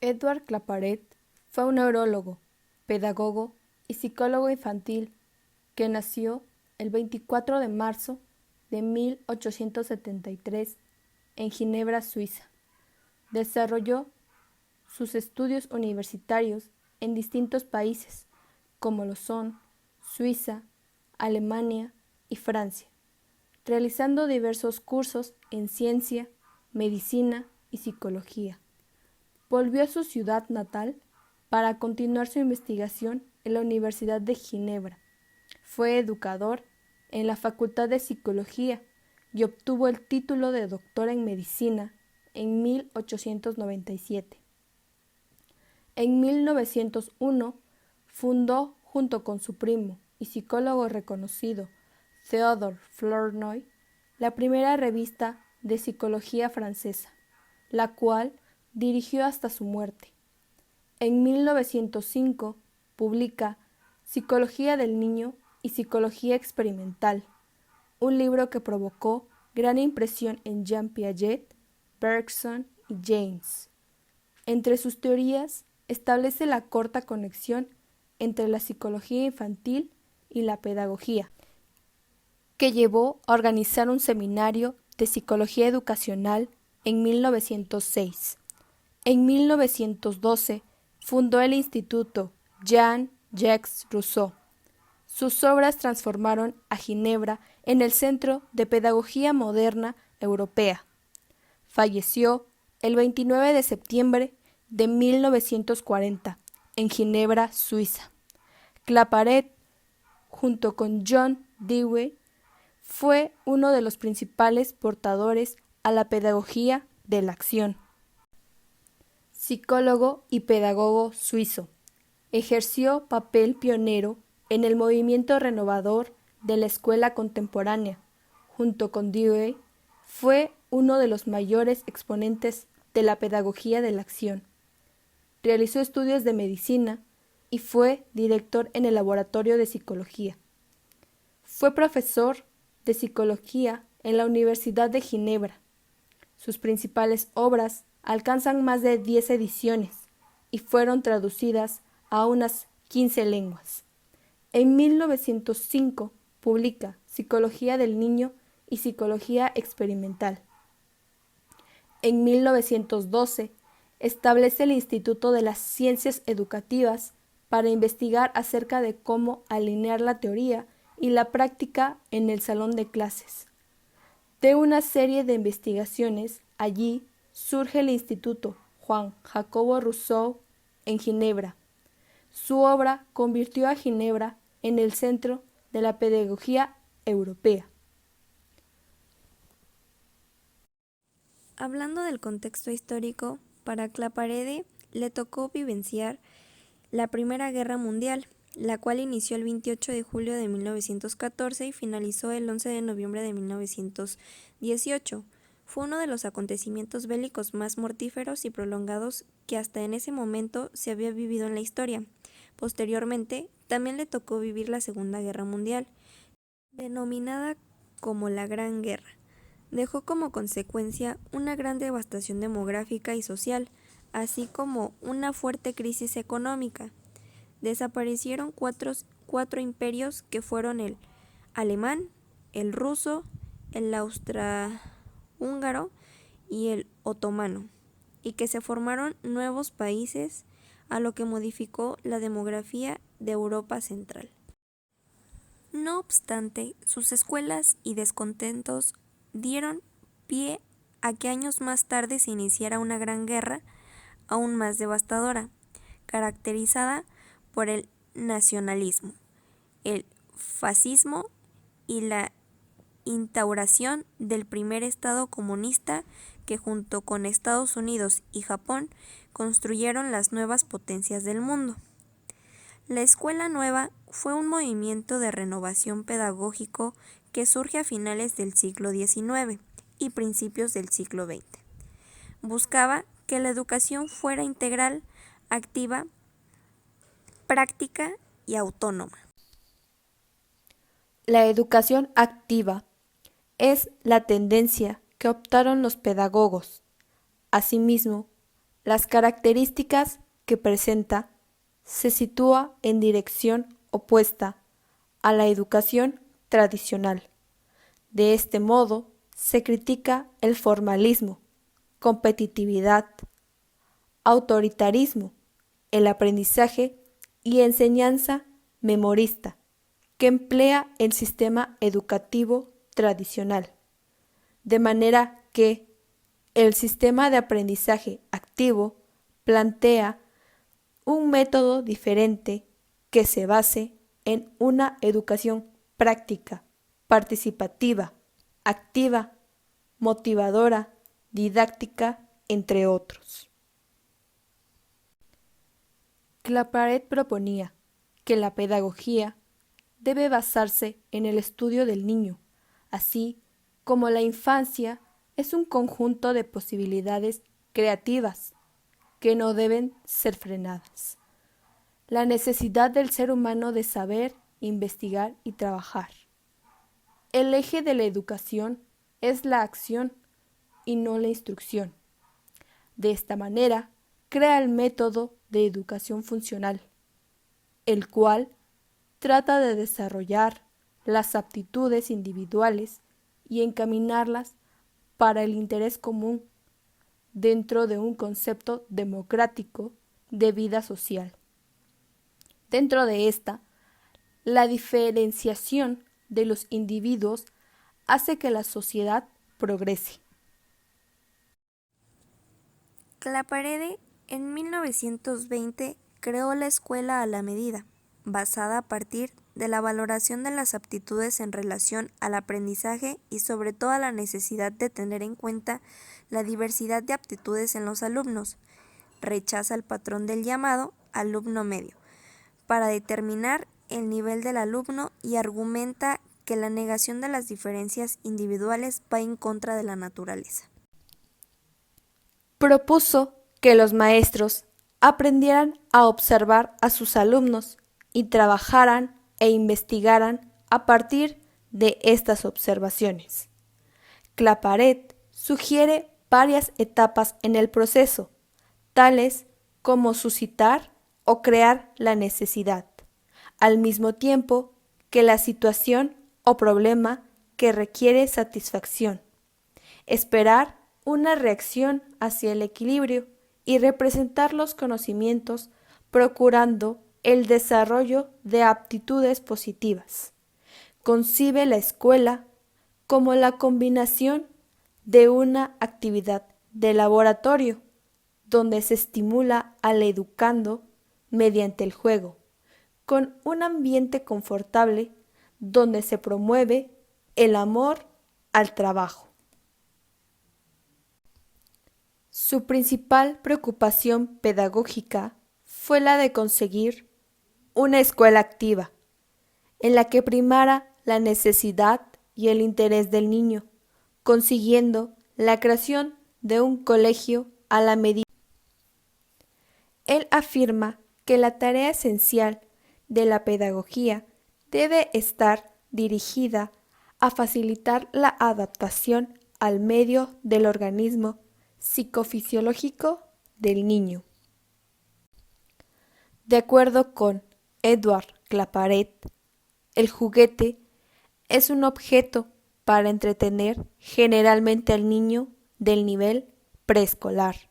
Edward Claparet fue un neurólogo, pedagogo y psicólogo infantil que nació el 24 de marzo de 1873 en Ginebra, Suiza. Desarrolló sus estudios universitarios en distintos países, como lo son Suiza, Alemania y Francia, realizando diversos cursos en ciencia, medicina y psicología. Volvió a su ciudad natal para continuar su investigación en la Universidad de Ginebra. Fue educador en la Facultad de Psicología y obtuvo el título de doctor en medicina en 1897. En 1901 fundó, junto con su primo y psicólogo reconocido Theodore Flournoy, la primera revista de psicología francesa, la cual dirigió hasta su muerte. En 1905 publica Psicología del Niño y Psicología Experimental, un libro que provocó gran impresión en Jean Piaget, Bergson y James. Entre sus teorías establece la corta conexión entre la psicología infantil y la pedagogía, que llevó a organizar un seminario de psicología educacional en 1906. En 1912 fundó el Instituto Jean-Jacques Rousseau. Sus obras transformaron a Ginebra en el centro de pedagogía moderna europea. Falleció el 29 de septiembre de 1940 en Ginebra, Suiza. Claparet, junto con John Dewey, fue uno de los principales portadores a la pedagogía de la acción. Psicólogo y pedagogo suizo, ejerció papel pionero en el movimiento renovador de la escuela contemporánea. Junto con Dewey, fue uno de los mayores exponentes de la pedagogía de la acción. Realizó estudios de medicina y fue director en el laboratorio de psicología. Fue profesor de psicología en la Universidad de Ginebra. Sus principales obras alcanzan más de 10 ediciones y fueron traducidas a unas 15 lenguas. En 1905 publica Psicología del Niño y Psicología Experimental. En 1912 establece el Instituto de las Ciencias Educativas para investigar acerca de cómo alinear la teoría y la práctica en el salón de clases. De una serie de investigaciones, allí surge el Instituto Juan Jacobo Rousseau en Ginebra. Su obra convirtió a Ginebra en el centro de la pedagogía europea. Hablando del contexto histórico, para Claparede le tocó vivenciar la Primera Guerra Mundial, la cual inició el 28 de julio de 1914 y finalizó el 11 de noviembre de 1918. Fue uno de los acontecimientos bélicos más mortíferos y prolongados que hasta en ese momento se había vivido en la historia. Posteriormente, también le tocó vivir la Segunda Guerra Mundial, denominada como la Gran Guerra. Dejó como consecuencia una gran devastación demográfica y social, así como una fuerte crisis económica. Desaparecieron cuatro imperios que fueron el alemán, el ruso, el austrohúngaro y el otomano, y que se formaron nuevos países, a lo que modificó la demografía de Europa Central. No obstante, sus escuelas y descontentos dieron pie a que años más tarde se iniciara una gran guerra aún más devastadora, caracterizada por el nacionalismo, el fascismo y la instauración del primer Estado comunista que junto con Estados Unidos y Japón construyeron las nuevas potencias del mundo. La Escuela Nueva fue un movimiento de renovación pedagógico que surge a finales del siglo XIX y principios del siglo XX. Buscaba que la educación fuera integral, activa, práctica y autónoma. La educación activa es la tendencia que optaron los pedagogos. Asimismo, las características que presenta se sitúa en dirección opuesta a la educación tradicional. De este modo, se critica el formalismo, competitividad, autoritarismo, el aprendizaje y enseñanza memorista que emplea el sistema educativo tradicional, de manera que el sistema de aprendizaje activo plantea un método diferente que se base en una educación práctica, participativa, activa, motivadora, didáctica, entre otros. Claparède proponía que la pedagogía debe basarse en el estudio del niño, así como la infancia es un conjunto de posibilidades creativas que no deben ser frenadas. La necesidad del ser humano de saber, investigar y trabajar. El eje de la educación es la acción y no la instrucción. De esta manera, crea el método de educación funcional, el cual trata de desarrollar las aptitudes individuales y encaminarlas para el interés común dentro de un concepto democrático de vida social. Dentro de esta, la diferenciación de los individuos hace que la sociedad progrese. Claparède en 1920 creó la Escuela a la Medida, basada a partir de la valoración de las aptitudes en relación al aprendizaje y sobre todo a la necesidad de tener en cuenta la diversidad de aptitudes en los alumnos. Rechaza el patrón del llamado alumno medio para determinar el nivel del alumno y argumenta que la negación de las diferencias individuales va en contra de la naturaleza. Propuso que los maestros aprendieran a observar a sus alumnos y trabajaran e investigaran a partir de estas observaciones. Claparède sugiere varias etapas en el proceso, tales como suscitar o crear la necesidad, al mismo tiempo que la situación o problema que requiere satisfacción, esperar una reacción hacia el equilibrio y representar los conocimientos procurando el desarrollo de aptitudes positivas. Concibe la escuela como la combinación de una actividad de laboratorio donde se estimula al educando mediante el juego, con un ambiente confortable donde se promueve el amor al trabajo. Su principal preocupación pedagógica fue la de conseguir una escuela activa, en la que primara la necesidad y el interés del niño, consiguiendo la creación de un colegio a la medida. Él afirma que la tarea esencial de la pedagogía debe estar dirigida a facilitar la adaptación al medio del organismo psicofisiológico del niño. De acuerdo con Edward Claparède, el juguete es un objeto para entretener generalmente al niño del nivel preescolar.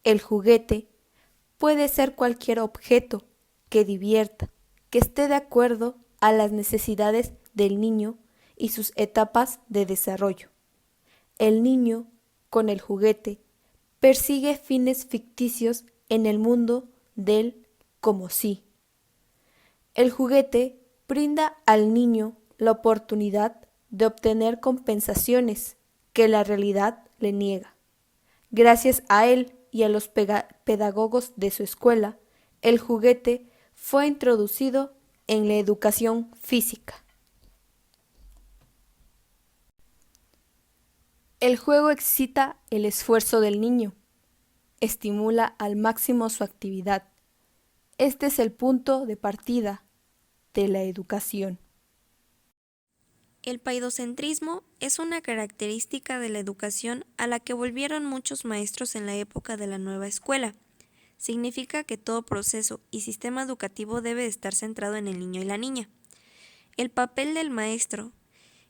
El juguete puede ser cualquier objeto que divierta, que esté de acuerdo a las necesidades del niño y sus etapas de desarrollo. El niño, con el juguete, persigue fines ficticios en el mundo del como si. El juguete brinda al niño la oportunidad de obtener compensaciones que la realidad le niega. Gracias a él y a los pedagogos de su escuela, el juguete fue introducido en la educación física. El juego excita el esfuerzo del niño, estimula al máximo su actividad. Este es el punto de partida de la educación. El paidocentrismo es una característica de la educación a la que volvieron muchos maestros en la época de la nueva escuela. Significa que todo proceso y sistema educativo debe estar centrado en el niño y la niña. El papel del maestro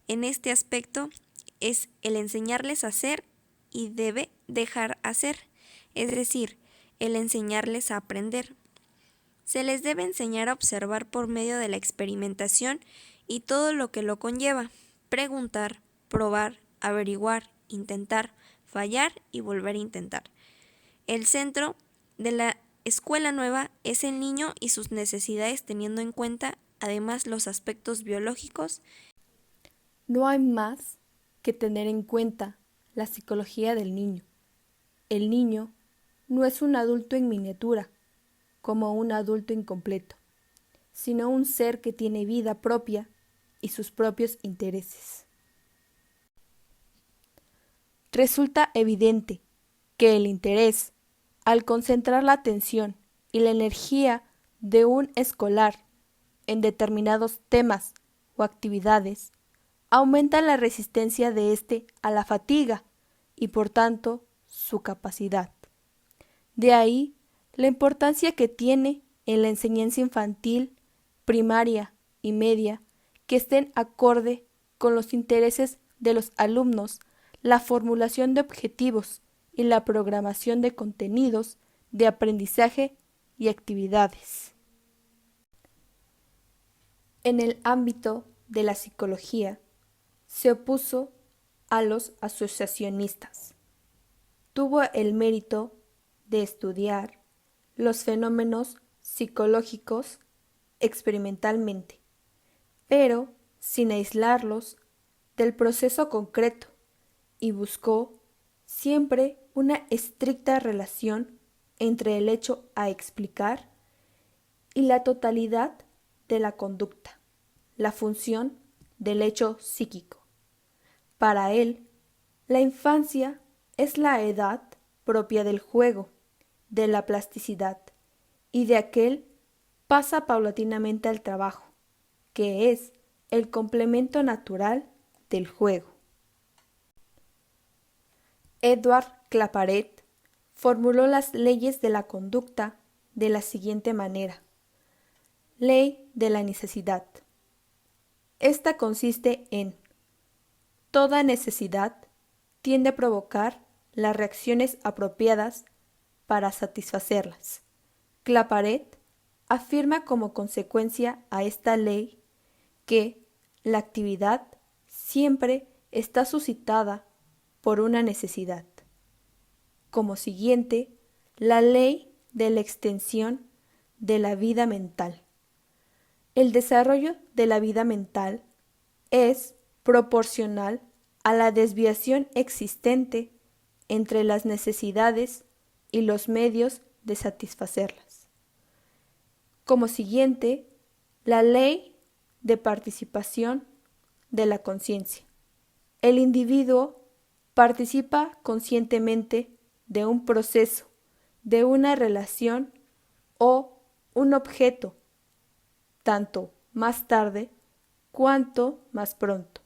en este aspecto es el enseñarles a hacer y debe dejar hacer, es decir, el enseñarles a aprender. Se les debe enseñar a observar por medio de la experimentación y todo lo que lo conlleva: preguntar, probar, averiguar, intentar, fallar y volver a intentar. El centro de la escuela nueva es el niño y sus necesidades, teniendo en cuenta además los aspectos biológicos. No hay más que tener en cuenta la psicología del niño. El niño no es un adulto en miniatura, como un adulto incompleto, sino un ser que tiene vida propia y sus propios intereses. Resulta evidente que el interés, al concentrar la atención y la energía de un escolar en determinados temas o actividades, aumenta la resistencia de éste a la fatiga y por tanto su capacidad. De ahí la importancia que tiene en la enseñanza infantil, primaria y media que estén acorde con los intereses de los alumnos la formulación de objetivos y la programación de contenidos de aprendizaje y actividades. En el ámbito de la psicología, se opuso a los asociacionistas. Tuvo el mérito de estudiar los fenómenos psicológicos experimentalmente, pero sin aislarlos del proceso concreto, y buscó siempre una estricta relación entre el hecho a explicar y la totalidad de la conducta, la función del hecho psíquico. Para él, la infancia es la edad propia del juego, de la plasticidad, y de aquel pasa paulatinamente al trabajo, que es el complemento natural del juego. Edward Claparet formuló las leyes de la conducta de la siguiente manera: Ley de la necesidad. Esta consiste en: toda necesidad tiende a provocar las reacciones apropiadas para satisfacerlas. Claparet afirma como consecuencia a esta ley que la actividad siempre está suscitada por una necesidad. Como siguiente, la ley de la extensión de la vida mental. El desarrollo de la vida mental es proporcional a la desviación existente entre las necesidades y los medios de satisfacerlas. Como siguiente, la ley de participación de la conciencia. El individuo participa conscientemente de un proceso, de una relación o un objeto, tanto más tarde cuanto más pronto,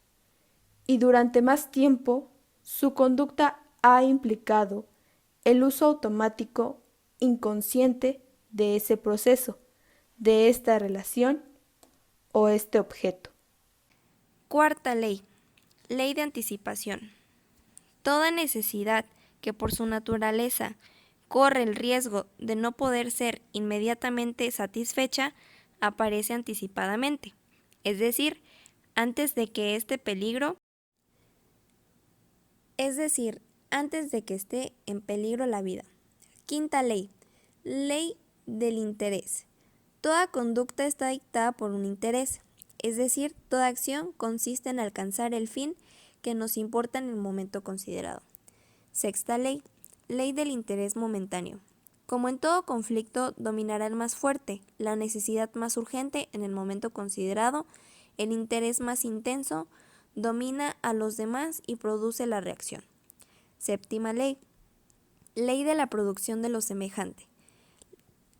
y durante más tiempo su conducta ha implicado el uso automático inconsciente de ese proceso, de esta relación o este objeto. Cuarta ley: ley de anticipación. Toda necesidad que por su naturaleza corre el riesgo de no poder ser inmediatamente satisfecha aparece anticipadamente, es decir, antes de que esté en peligro la vida. Quinta ley: ley del interés. Toda conducta está dictada por un interés, es decir, toda acción consiste en alcanzar el fin que nos importa en el momento considerado. Sexta ley: ley del interés momentáneo. Como en todo conflicto, dominará el más fuerte, la necesidad más urgente en el momento considerado, el interés más intenso domina a los demás y produce la reacción. Séptima ley: ley de la producción de lo semejante.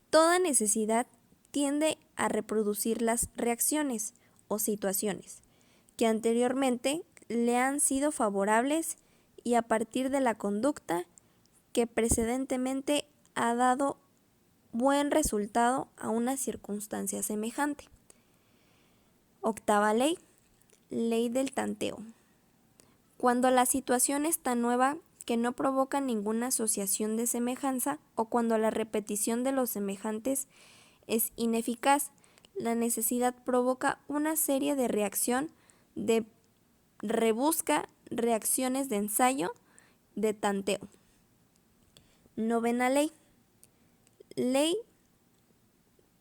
Toda necesidad tiende a reproducir las reacciones o situaciones que anteriormente le han sido favorables y a partir de la conducta que precedentemente ha dado buen resultado a una circunstancia semejante. Octava ley, ley del tanteo. Cuando la situación es tan nueva que no provoca ninguna asociación de semejanza o cuando la repetición de los semejantes es ineficaz, la necesidad provoca una serie de reacción de rebusca reacciones de ensayo de tanteo. Novena ley, ley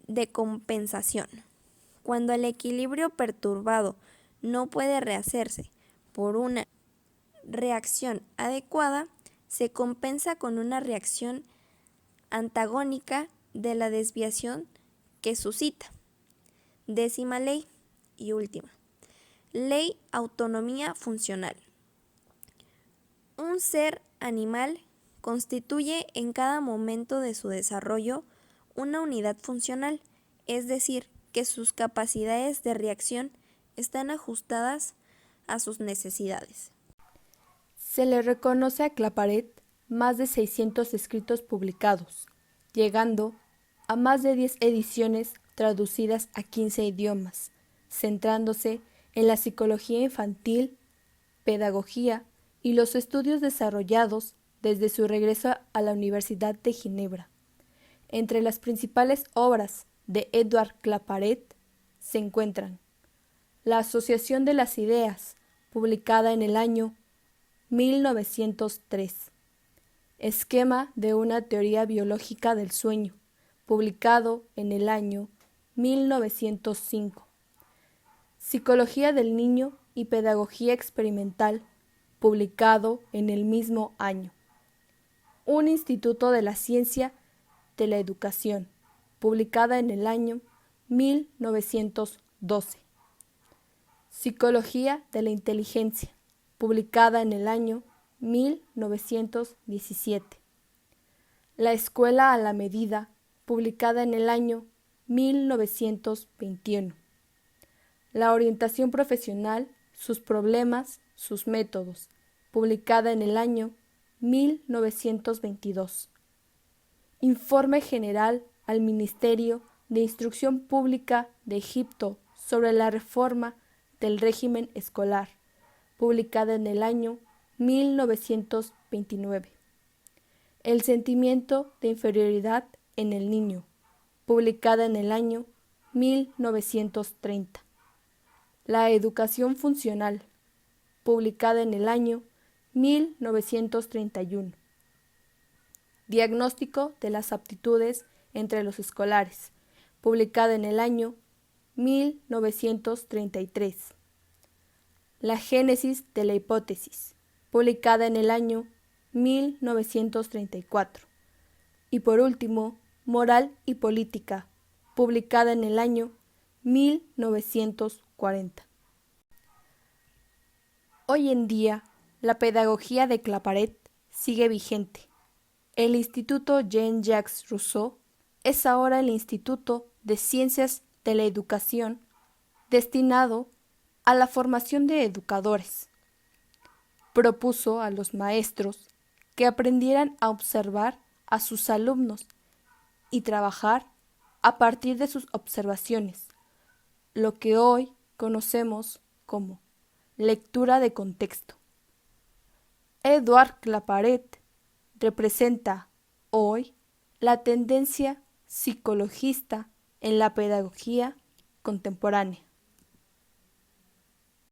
de compensación. Cuando el equilibrio perturbado no puede rehacerse por una reacción adecuada, se compensa con una reacción antagónica de la desviación que suscita. Décima ley y última. Ley autonomía funcional. Un ser animal constituye en cada momento de su desarrollo una unidad funcional, es decir, que sus capacidades de reacción están ajustadas a sus necesidades. Se le reconoce a Claparet más de 600 escritos publicados, llegando a más de 10 ediciones traducidas a 15 idiomas, centrándose en la psicología infantil, pedagogía y los estudios desarrollados desde su regreso a la Universidad de Ginebra. Entre las principales obras de Edouard Claparet se encuentran La Asociación de las Ideas, publicada en el año 1903. Esquema de una teoría biológica del sueño, publicado en el año 1905. Psicología del niño y pedagogía experimental, publicado en el mismo año. Un instituto de la ciencia de la educación, publicada en el año 1912. Psicología de la inteligencia, publicada en el año 1917. La escuela a la medida, publicada en el año 1921. La orientación profesional, sus problemas, sus métodos, publicada en el año 1922. Informe general al Ministerio de Instrucción Pública de Egipto sobre la reforma del régimen escolar, publicada en el año 1929. El sentimiento de inferioridad en el niño, publicada en el año 1930. La educación funcional, publicada en el año 1931. Diagnóstico de las aptitudes entre los escolares, publicada en el año 1933. La génesis de la hipótesis, publicada en el año 1934. Y por último, Moral y política, publicada en el año 1940. Hoy en día, la pedagogía de Claparet sigue vigente. El Instituto Jean-Jacques Rousseau es ahora el Instituto de Ciencias de la Educación destinado a la formación de educadores. Propuso a los maestros que aprendieran a observar a sus alumnos y trabajar a partir de sus observaciones, lo que hoy conocemos como lectura de contexto. Edouard Claparet representa hoy la tendencia psicologista en la pedagogía contemporánea.